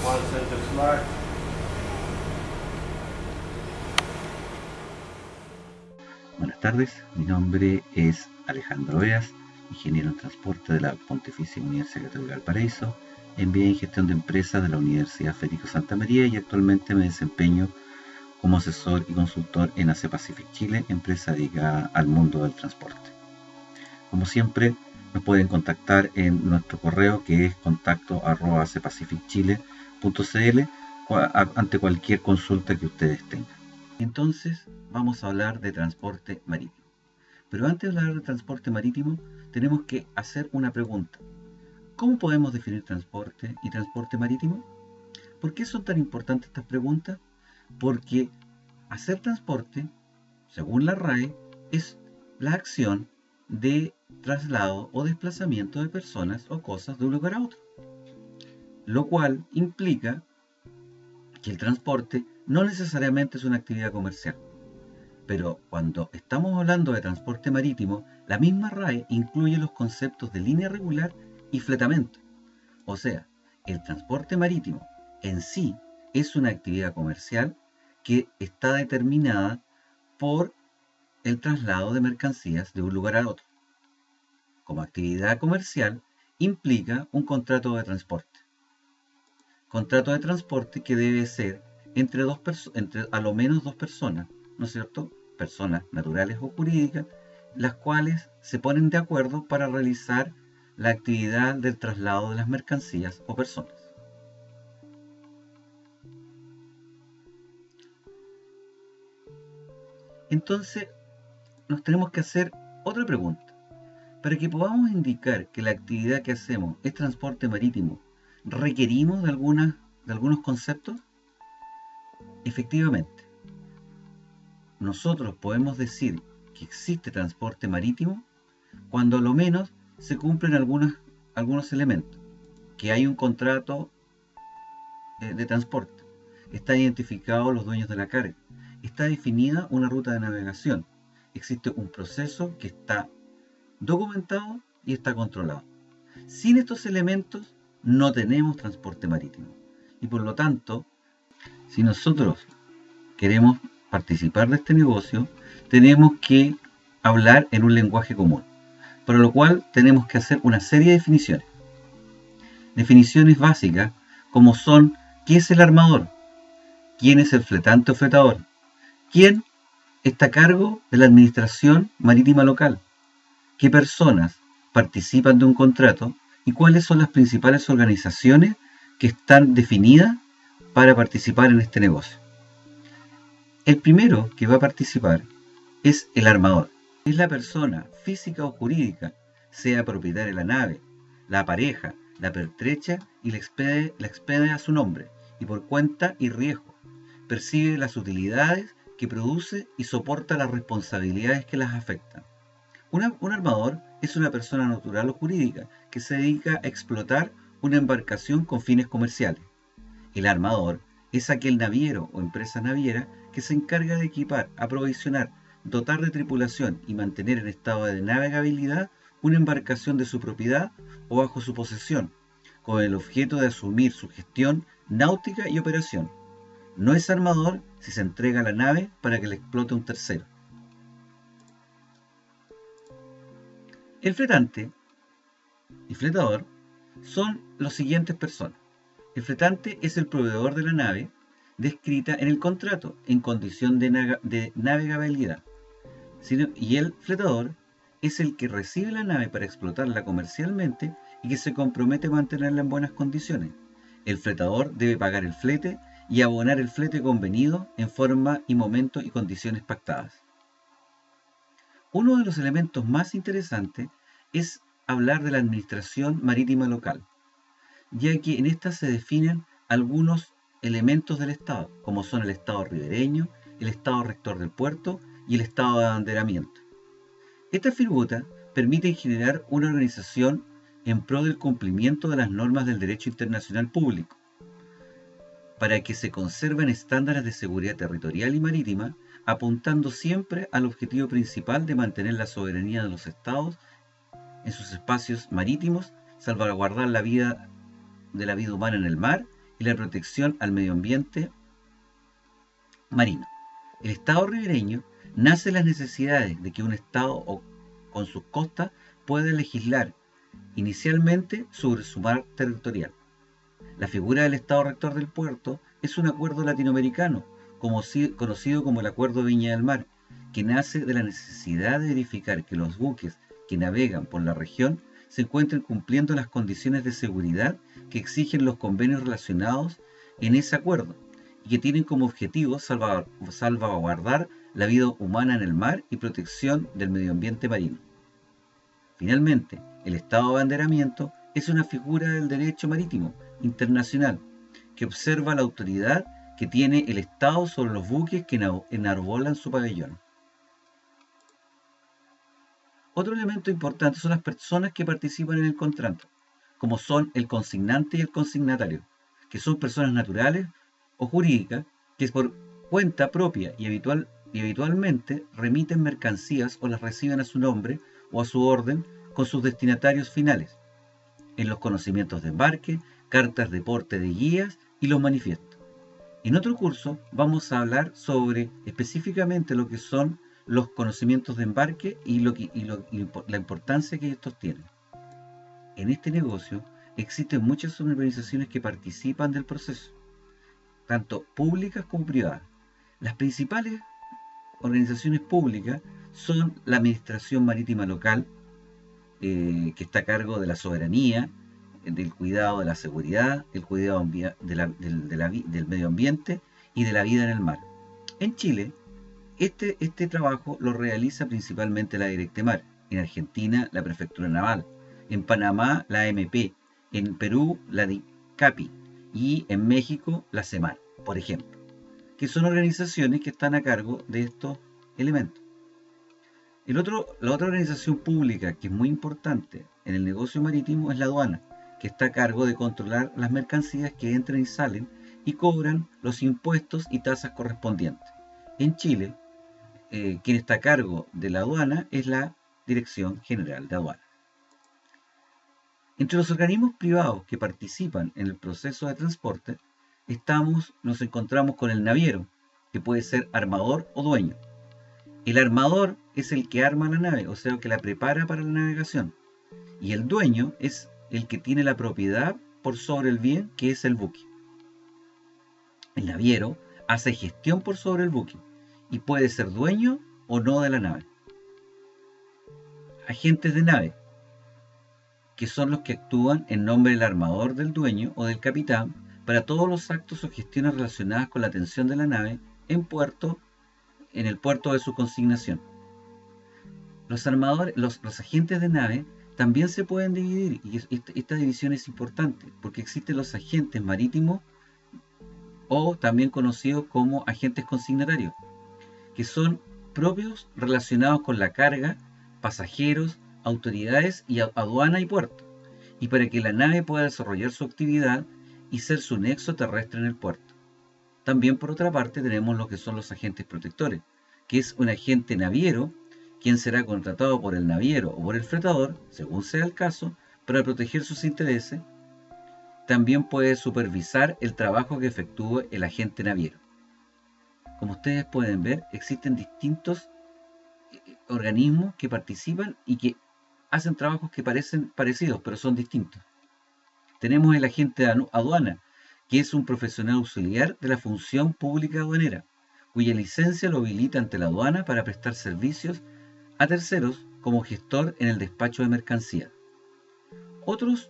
One center slot. Buenas tardes, mi nombre es Alejandro Beas, ingeniero en transporte de la Pontificia Universidad Católica Valparaíso, MBA en gestión de empresas de la Universidad Federico Santa María y actualmente me desempeño como asesor y consultor en Asia Pacific Chile, empresa dedicada al mundo del transporte. Como siempre, nos pueden contactar en nuestro correo que es contacto@asiapacificchile.cl ante cualquier consulta que ustedes tengan. Entonces, vamos a hablar de transporte marítimo. Pero antes de hablar de transporte marítimo, tenemos que hacer una pregunta. ¿Cómo podemos definir transporte y transporte marítimo? ¿Por qué son tan importantes estas preguntas? Porque hacer transporte, según la RAE, es la acción de traslado o desplazamiento de personas o cosas de un lugar a otro, lo cual implica que el transporte no necesariamente es una actividad comercial. Pero cuando estamos hablando de transporte marítimo, la misma RAE incluye los conceptos de línea regular y fletamento. O sea, el transporte marítimo en sí es una actividad comercial que está determinada por el traslado de mercancías de un lugar al otro. Como actividad comercial implica un contrato de transporte. Contrato de transporte que debe ser entre a lo menos dos personas, ¿no es cierto? Personas naturales o jurídicas, las cuales se ponen de acuerdo para realizar la actividad del traslado de las mercancías o personas. Entonces, nos tenemos que hacer otra pregunta. Para que podamos indicar que la actividad que hacemos es transporte marítimo, ¿requerimos de algunos conceptos? Efectivamente, nosotros podemos decir que existe transporte marítimo cuando a lo menos se cumplen algunos elementos, que hay un contrato de transporte, están identificados los dueños de la carga, está definida una ruta de navegación, existe un proceso que está documentado y está controlado. Sin estos elementos no tenemos transporte marítimo y por lo tanto, si nosotros queremos participar de este negocio, tenemos que hablar en un lenguaje común, para lo cual tenemos que hacer una serie de definiciones. Definiciones básicas como son: ¿qué es el armador? ¿Quién es el fletante o fletador? ¿Quién está a cargo de la administración marítima local? ¿Qué personas participan de un contrato? ¿Y cuáles son las principales organizaciones que están definidas para participar en este negocio? El primero que va a participar es el armador. Es la persona física o jurídica, sea propietaria de la nave, la pareja, la pertrecha y la expede a su nombre y por cuenta y riesgo. Percibe las utilidades que produce y soporta las responsabilidades que las afectan. Un armador es una persona natural o jurídica que se dedica a explotar una embarcación con fines comerciales. El armador es aquel naviero o empresa naviera que se encarga de equipar, aprovisionar, dotar de tripulación y mantener en estado de navegabilidad una embarcación de su propiedad o bajo su posesión, con el objeto de asumir su gestión náutica y operación. No es armador si se entrega la nave para que la explote un tercero. El fletante y fletador son las siguientes personas. El fletante es el proveedor de la nave descrita en el contrato en condición de navegabilidad. Y el fletador es el que recibe la nave para explotarla comercialmente y que se compromete a mantenerla en buenas condiciones. El fletador debe pagar el flete y abonar el flete convenido en forma y momento y condiciones pactadas. Uno de los elementos más interesantes es hablar de la administración marítima local, ya que en esta se definen algunos elementos del Estado, como son el Estado ribereño, el Estado rector del puerto y el Estado de abanderamiento. Estas figuras permiten generar una organización en pro del cumplimiento de las normas del derecho internacional público, para que se conserven estándares de seguridad territorial y marítima, apuntando siempre al objetivo principal de mantener la soberanía de los estados en sus espacios marítimos, salvaguardar la vida humana en el mar, y la protección al medio ambiente marino. El Estado ribereño nace de las necesidades de que un Estado con sus costas pueda legislar inicialmente sobre su mar territorial. La figura del Estado rector del puerto es un acuerdo latinoamericano, conocido como el Acuerdo de Viña del Mar, que nace de la necesidad de verificar que los buques que navegan por la región se encuentren cumpliendo las condiciones de seguridad que exigen los convenios relacionados en ese acuerdo y que tienen como objetivo salvaguardar la vida humana en el mar y protección del medio ambiente marino. Finalmente, el Estado de abanderamiento es una figura del derecho marítimo internacional que observa la autoridad que tiene el Estado sobre los buques que enarbolan su pabellón. Otro elemento importante son las personas que participan en el contrato, como son el consignante y el consignatario, que son personas naturales o jurídicas que por cuenta propia y habitualmente remiten mercancías o las reciben a su nombre o a su orden con sus destinatarios finales, en los conocimientos de embarque, cartas de porte de guías y los manifiestos. En otro curso vamos a hablar sobre específicamente lo que son los conocimientos de embarque y la importancia que estos tienen. En este negocio existen muchas organizaciones que participan del proceso, tanto públicas como privadas. Las principales organizaciones públicas son la Administración Marítima Local, que está a cargo de la soberanía, del cuidado de la seguridad, el cuidado del medio ambiente y de la vida en el mar. En Chile, este trabajo lo realiza principalmente la Directemar, en Argentina la Prefectura Naval, en Panamá la AMP, en Perú la DICAPI y en México la CEMAR, por ejemplo, que son organizaciones que están a cargo de estos elementos. La otra organización pública que es muy importante en el negocio marítimo es la aduana, que está a cargo de controlar las mercancías que entran y salen y cobran los impuestos y tasas correspondientes. En Chile, quien está a cargo de la aduana es la Dirección General de Aduanas. Entre los organismos privados que participan en el proceso de transporte, nos encontramos con el naviero, que puede ser armador o dueño. El armador es el que arma la nave, o sea, que la prepara para la navegación. Y el dueño es el que tiene la propiedad por sobre el bien, que es el buque. El naviero hace gestión por sobre el buque y puede ser dueño o no de la nave. Agentes de nave, que son los que actúan en nombre del armador, del dueño o del capitán para todos los actos o gestiones relacionadas con la atención de la nave en el puerto de su consignación. Los agentes de nave también se pueden dividir, y esta división es importante porque existen los agentes marítimos, o también conocidos como agentes consignatarios, que son propios relacionados con la carga, pasajeros, autoridades y aduana y puerto, y para que la nave pueda desarrollar su actividad y ser su nexo terrestre en el puerto. También, por otra parte, tenemos lo que son los agentes protectores, que es un agente naviero, quien será contratado por el naviero o por el fletador, según sea el caso, para proteger sus intereses. También puede supervisar el trabajo que efectúe el agente naviero. Como ustedes pueden ver, existen distintos organismos que participan y que hacen trabajos que parecen parecidos, pero son distintos. Tenemos el agente de aduana, que es un profesional auxiliar de la función pública aduanera, cuya licencia lo habilita ante la aduana para prestar servicios a terceros como gestor en el despacho de mercancía. Otros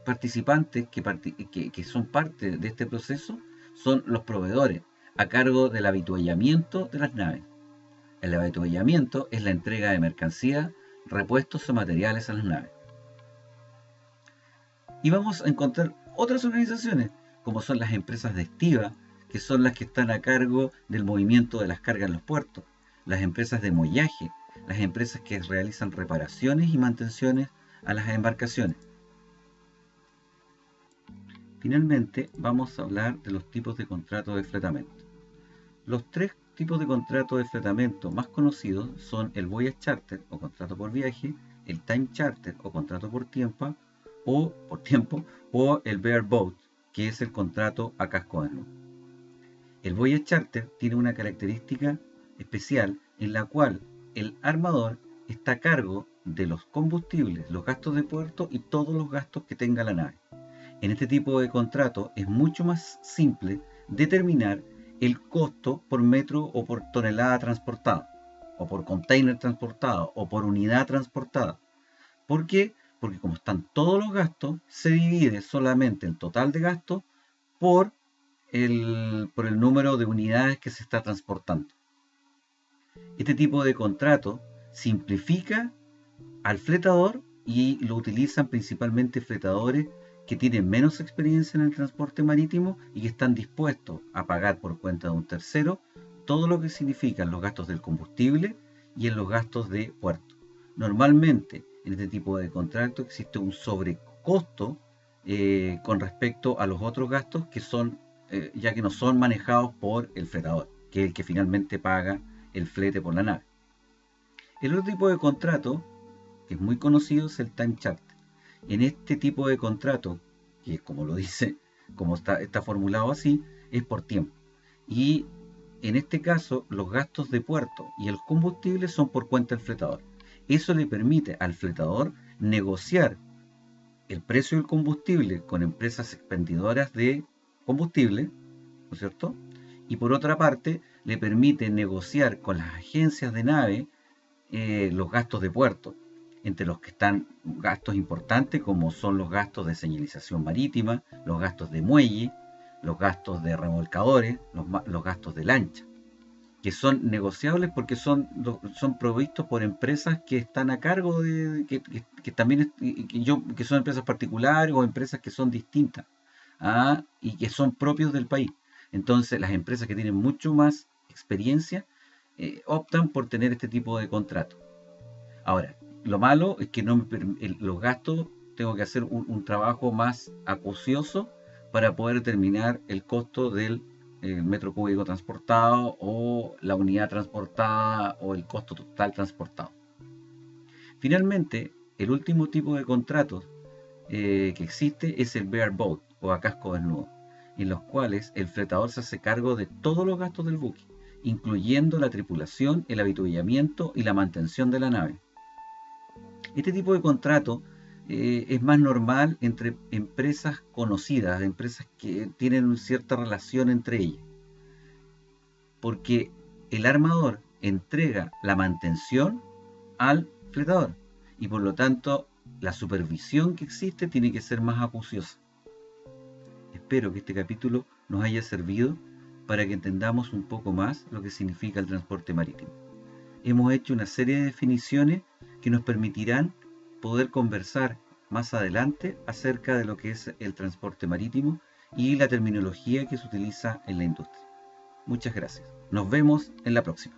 participantes que son parte de este proceso son los proveedores, a cargo del avituallamiento de las naves. El avituallamiento es la entrega de mercancía, repuestos o materiales a las naves. Y vamos a encontrar otras organizaciones, como son las empresas de estiva, que son las que están a cargo del movimiento de las cargas en los puertos, las empresas de mollaje, las empresas que realizan reparaciones y mantenciones a las embarcaciones. Finalmente, vamos a hablar de los tipos de contratos de fletamento. Los tres tipos de contratos de fletamento más conocidos son el Voyage Charter o contrato por viaje, el Time Charter o contrato por tiempo, o el Bareboat, que es el contrato a casco desnudo. El Voyage Charter tiene una característica especial en la cual el armador está a cargo de los combustibles, los gastos de puerto y todos los gastos que tenga la nave. En este tipo de contrato es mucho más simple determinar el costo por metro o por tonelada transportada, o por container transportado, o por unidad transportada. ¿Por qué? Porque como están todos los gastos, se divide solamente el total de gastos por el número de unidades que se está transportando. Este tipo de contrato simplifica al fletador y lo utilizan principalmente fletadores que tienen menos experiencia en el transporte marítimo y que están dispuestos a pagar por cuenta de un tercero todo lo que significan los gastos del combustible y en los gastos de puerto. Normalmente en este tipo de contrato existe un sobrecosto con respecto a los otros gastos que son, ya que no son manejados por el fletador, que es el que finalmente paga el flete por la nave. El otro tipo de contrato, que es muy conocido, es el time charter. En este tipo de contrato, que como lo dice, como está formulado así, es por tiempo. Y en este caso, los gastos de puerto y el combustible son por cuenta del fletador. Eso le permite al fletador negociar el precio del combustible con empresas expendedoras de combustible, ¿no es cierto? Y por otra parte, le permite negociar con las agencias de nave los gastos de puerto, entre los que están gastos importantes como son los gastos de señalización marítima, los gastos de muelle, los gastos de remolcadores, los gastos de lancha, que son negociables porque son provistos por empresas que están a cargo de, que también que son empresas particulares o empresas que son distintas y que son propios del país. Entonces las empresas que tienen mucho más experiencia optan por tener este tipo de contrato. Ahora, lo malo es que los gastos, tengo que hacer un trabajo más acucioso para poder determinar el costo del metro cúbico transportado o la unidad transportada o el costo total transportado. Finalmente, el último tipo de contratos que existe es el bareboat o a casco desnudo, en los cuales el fletador se hace cargo de todos los gastos del buque, incluyendo la tripulación, el avituallamiento y la mantención de la nave. Este tipo de contrato es más normal entre empresas conocidas, empresas que tienen una cierta relación entre ellas, porque el armador entrega la mantención al fletador y por lo tanto la supervisión que existe tiene que ser más acuciosa. Espero que este capítulo nos haya servido para que entendamos un poco más lo que significa el transporte marítimo. Hemos hecho una serie de definiciones que nos permitirán poder conversar más adelante acerca de lo que es el transporte marítimo y la terminología que se utiliza en la industria. Muchas gracias. Nos vemos en la próxima.